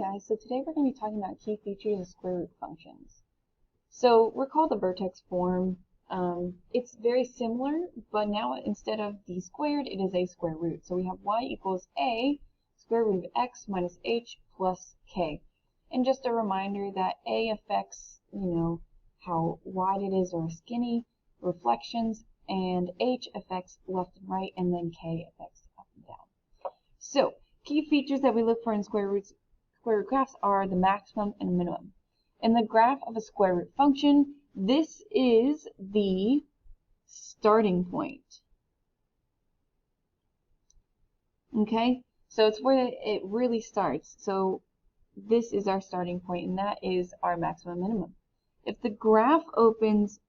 guys, so today we're going to be talking about key features of square root functions. So recall the vertex form. It's very similar, but now instead of d squared, it is a square root. So we have y equals a square root of x minus h plus k. And just a reminder that a affects, how wide it is or skinny, reflections, and h affects left and right, and then k affects up and down. So key features that we look for in square root graphs are the maximum and minimum. In the graph of a square root function, this is the starting point. Okay, so it's where it really starts. So this is our starting point, and that is our maximum minimum. If the graph opens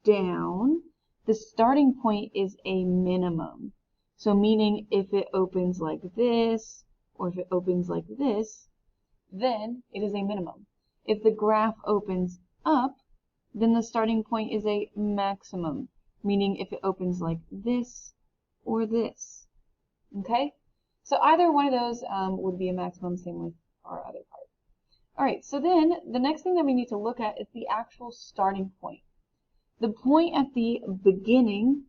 down, the starting point is a minimum. So meaning if it opens like this, or if it opens like this, then it is a minimum. If the graph opens up, then the starting point is a maximum, meaning if it opens like this or this. Okay? So either one of those would be a maximum, same with our other part. Alright, so then the next thing that we need to look at is the actual starting point. The point at the beginning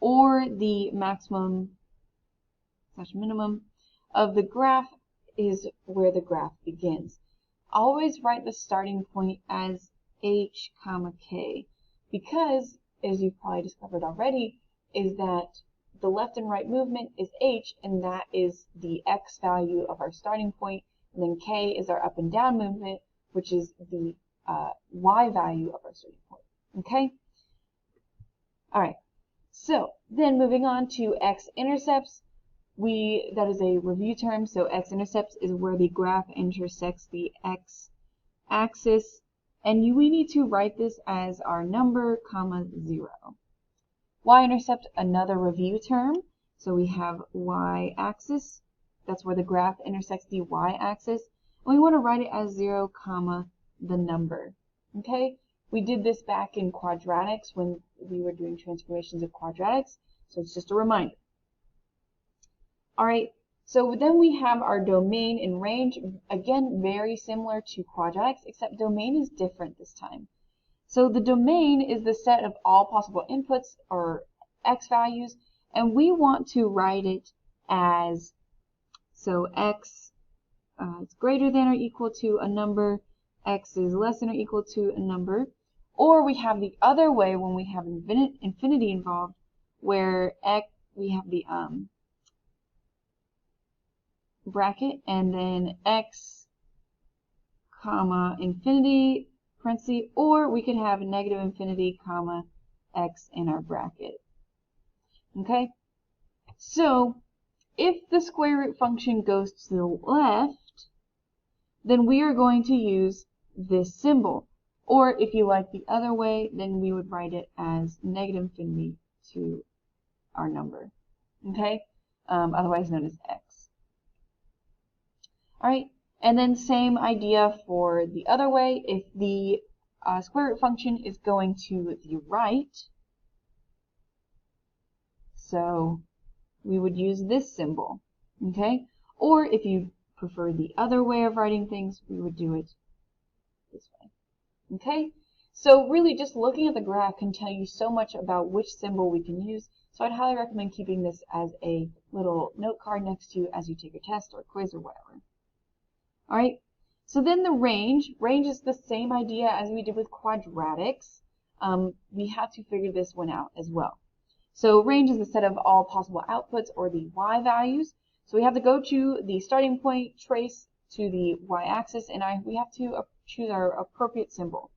or the maximum / minimum of the graph is where the graph begins. Always write the starting point as h comma k, because, as you've probably discovered already, is that the left and right movement is h, and that is the x value of our starting point, and then k is our up and down movement, which is the y value of our starting point. Okay? Alright, so then moving on to x-intercepts. That is a review term, so x-intercepts is where the graph intersects the x-axis, and we need to write this as our number, comma, 0. Y-intercept, another review term, so we have y-axis, that's where the graph intersects the y-axis, and we want to write it as 0, comma, the number. Okay, we did this back in quadratics when we were doing transformations of quadratics, so it's just a reminder. Alright, so then we have our domain and range, again very similar to quadratics, except domain is different this time. So the domain is the set of all possible inputs, or x values, and we want to write it as, so x is greater than or equal to a number, x is less than or equal to a number, or we have the other way when we have infinity involved, where we have the bracket, and then x comma infinity parenthesis, or we could have negative infinity comma x in our bracket. Okay, so if the square root function goes to the left, then we are going to use this symbol, or if you like the other way, then we would write it as negative infinity to our number. Okay, otherwise known as x. Alright, and then same idea for the other way. If the square root function is going to the right, so we would use this symbol. Okay, or if you prefer the other way of writing things, we would do it this way. Okay, so really just looking at the graph can tell you so much about which symbol we can use, so I'd highly recommend keeping this as a little note card next to you as you take your test or quiz or whatever. Alright, so then the range is the same idea as we did with quadratics. We have to figure this one out as well. So range is the set of all possible outputs, or the y values. So we have to go to the starting point, trace to the y-axis, and we have to choose our appropriate symbol.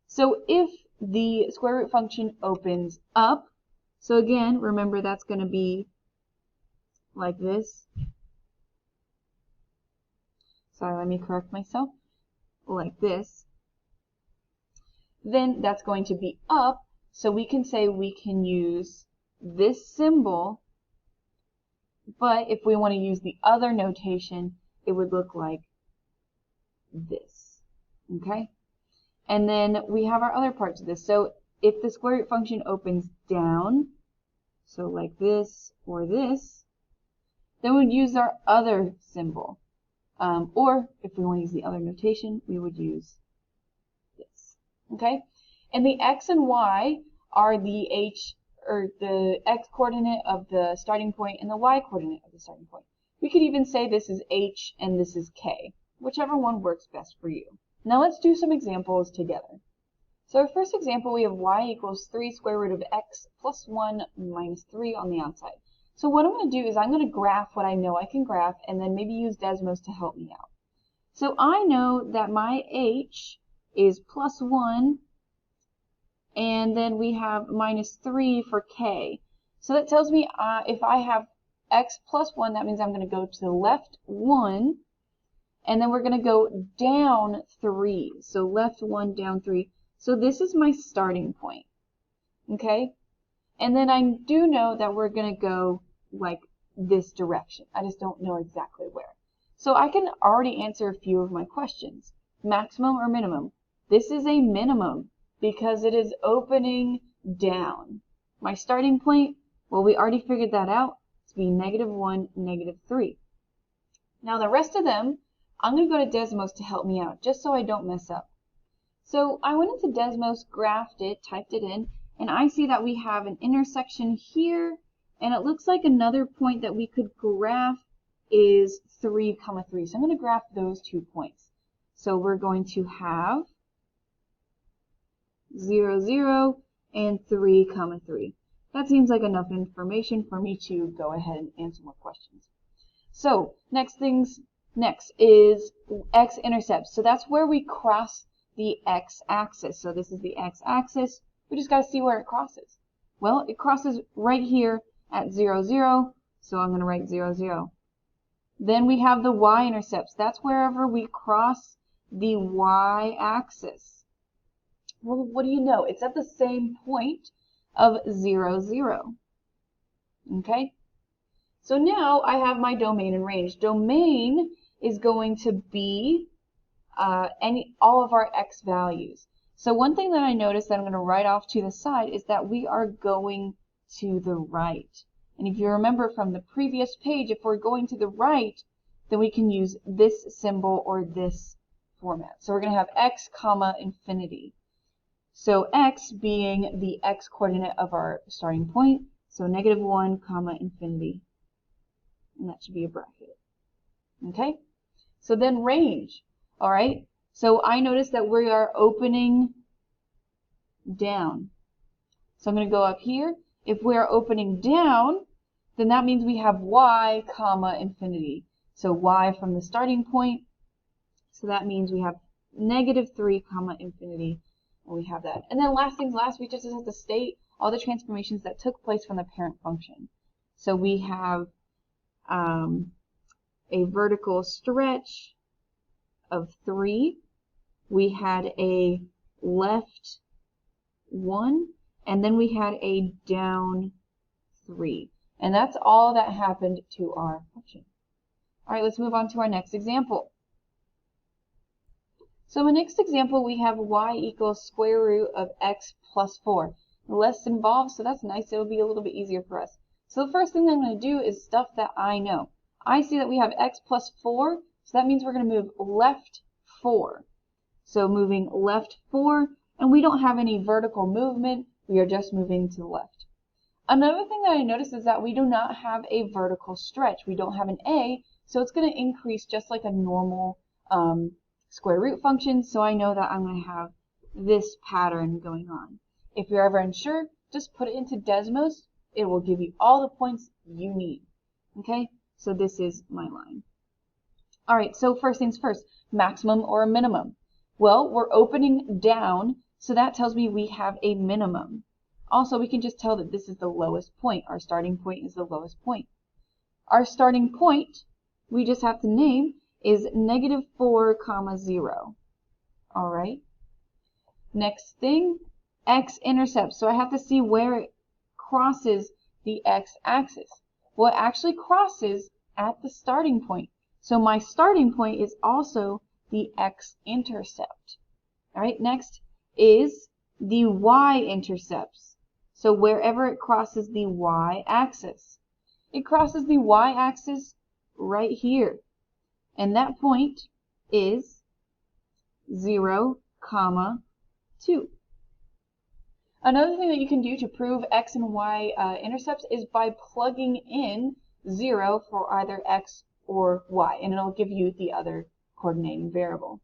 So if the square root function opens up, so again, remember that's going to be like this. Sorry, let me correct myself. Like this. Then that's going to be up, so we can say we can use this symbol, but if we want to use the other notation, it would look like this. Okay? And then we have our other parts of this. So if the square root function opens down, so like this or this, then we'd use our other symbol. Or if we want to use the other notation, we would use this. Okay? And the x and y are the x coordinate of the starting point and the y coordinate of the starting point. We could even say this is h and this is k, whichever one works best for you. Now let's do some examples together. So our first example, we have y equals 3 square root of x plus 1 minus 3 on the outside. So what I'm going to do is I'm going to graph what I know I can graph and then maybe use Desmos to help me out. So I know that my h is plus 1 and then we have minus 3 for k. So that tells me if I have x plus 1, that means I'm going to go to the left 1 and then we're going to go down 3. So left 1, down 3. So this is my starting point. Okay? And then I do know that we're going to go like this direction. I just don't know exactly where. So I can already answer a few of my questions. Maximum or minimum? This is a minimum because it is opening down. My starting point, well, we already figured that out. It's be -1, -3. Now the rest of them, I'm going to go to Desmos to help me out, just so I don't mess up. So I went into Desmos, graphed it, typed it in, and I see that we have an intersection here, and it looks like another point that we could graph is 3, 3. So I'm going to graph those 2 points. So we're going to have 0, 0, and 3, 3. That seems like enough information for me to go ahead and answer more questions. So next is X-Intercepts. So that's where we cross the x-axis. So this is the x-axis. We just got to see where it crosses. Well, it crosses right here at 0, 0. So I'm going to write 0, 0. Then we have the y-intercepts. That's wherever we cross the y-axis. Well, what do you know? It's at the same point of 0, 0. Okay? So now I have my domain and range. Domain is going to be all of our x values. So one thing that I noticed that I'm going to write off to the side is that we are going to the right. And if you remember from the previous page, if we're going to the right, then we can use this symbol or this format. So we're going to have x, comma, infinity. So x being the x coordinate of our starting point. So -1, comma, infinity. And that should be a bracket. Okay? So then range. All right? So I notice that we are opening down. So I'm going to go up here. If we are opening down, then that means we have y, comma, infinity. So y from the starting point. So that means we have -3, comma, infinity. And we have that. And then last things last, we just have to state all the transformations that took place from the parent function. So we have a vertical stretch of 3. We had a left 1, and then we had a down 3. And that's all that happened to our function. All right, let's move on to our next example. So in the next example, we have y equals square root of x plus 4. Less involved, so that's nice. It'll be a little bit easier for us. So the first thing I'm going to do is stuff that I know. I see that we have x plus 4, so that means we're going to move left 4. So moving left 4, and we don't have any vertical movement. We are just moving to the left. Another thing that I noticed is that we do not have a vertical stretch. We don't have an a, so it's going to increase just like a normal square root function. So I know that I'm going to have this pattern going on. If you're ever unsure, just put it into Desmos. It will give you all the points you need. Okay, so this is my line. All right, so first things first, maximum or a minimum. Well, we're opening down, so that tells me we have a minimum. Also, we can just tell that this is the lowest point. Our starting point is the lowest point. Our starting point, we just have to name, is -4, 0. All right. Next thing, x-intercepts. So I have to see where it crosses the x-axis. Well, it actually crosses at the starting point. So my starting point is also the x-intercept. All right, next is the y-intercepts. So wherever it crosses the y-axis. It crosses the y-axis right here. And that point is 0, 2. Another thing that you can do to prove x and y intercepts is by plugging in 0 for either x or y, and it'll give you the other coordinating variable.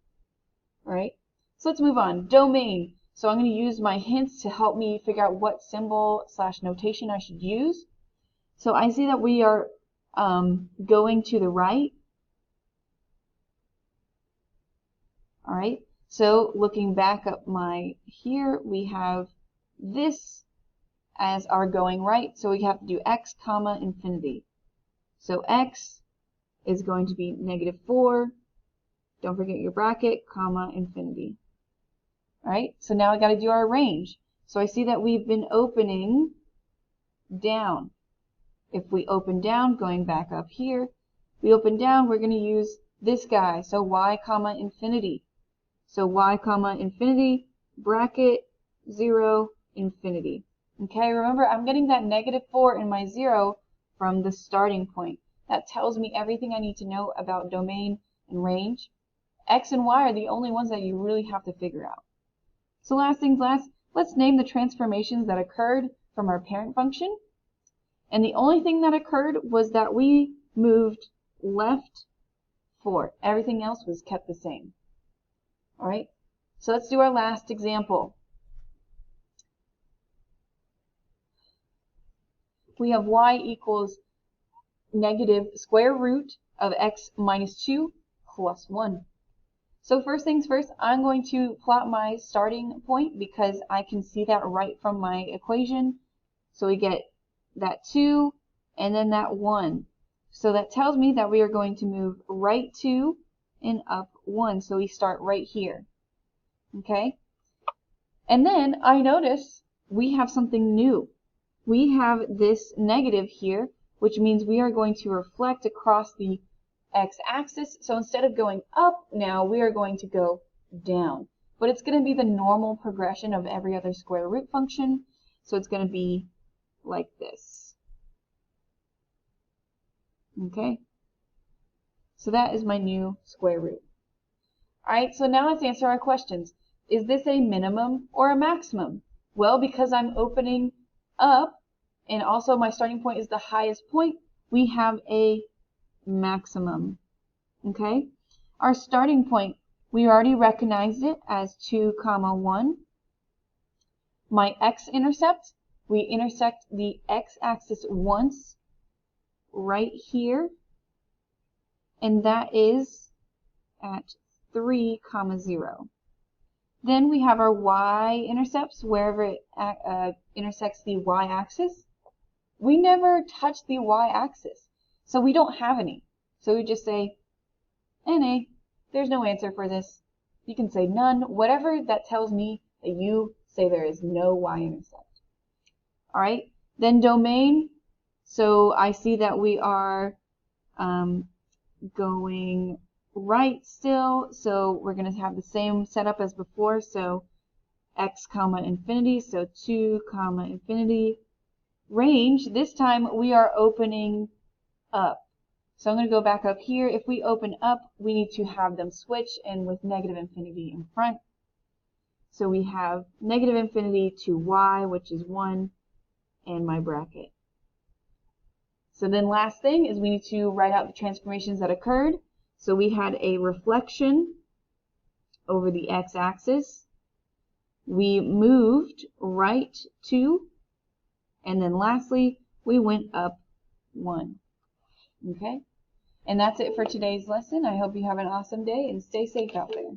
All right, so let's move on. Domain. So I'm going to use my hints to help me figure out what symbol / notation I should use. So I see that we are going to the right. All right, so looking back up here, we have this as our going right, so we have to do x, infinity. So x is going to be -4, don't forget your bracket, infinity. Alright, so now I got to do our range. So I see that we've been opening down. If we open down, going back up here, we open down, we're going to use this guy, so y, infinity. So y, infinity, bracket, 0, infinity. Okay, remember I'm getting that -4 in my 0 from the starting point. That tells me everything I need to know about domain and range. X and Y are the only ones that you really have to figure out. So last things last, let's name the transformations that occurred from our parent function. And the only thing that occurred was that we moved left 4. Everything else was kept the same. Alright, so let's do our last example. We have y equals negative square root of x minus 2 plus 1. So first things first, I'm going to plot my starting point because I can see that right from my equation. So we get that 2 and then that 1. So that tells me that we are going to move right 2 and up 1. So we start right here. Okay? And then I notice we have something new. We have this negative here, which means we are going to reflect across the x-axis. So instead of going up now, we are going to go down. But it's going to be the normal progression of every other square root function. So it's going to be like this. Okay? So that is my new square root. Alright, so now let's answer our questions. Is this a minimum or a maximum? Well, because I'm opening up, and also my starting point is the highest point, we have a maximum. Okay? Our starting point, we already recognized it as 2, 1. My x-intercept, we intersect the x-axis once, right here, and that is at 3, 0. Then we have our y-intercepts, wherever it intersects the y-axis. We never touch the y-axis, so we don't have any. So we just say, NA, there's no answer for this. You can say none, whatever that tells me that you say there is no y-intercept. Alright, then domain, so I see that we are going right still, so we're going to have the same setup as before, so x, infinity, so 2, infinity. Range, this time we are opening up. So I'm going to go back up here. If we open up, we need to have them switch and with negative infinity in front. So we have negative infinity to y, which is 1, and my bracket. So then last thing is we need to write out the transformations that occurred. So we had a reflection over the x-axis. We moved right 2. And then lastly, we went up 1. Okay? And that's it for today's lesson. I hope you have an awesome day and stay safe out there.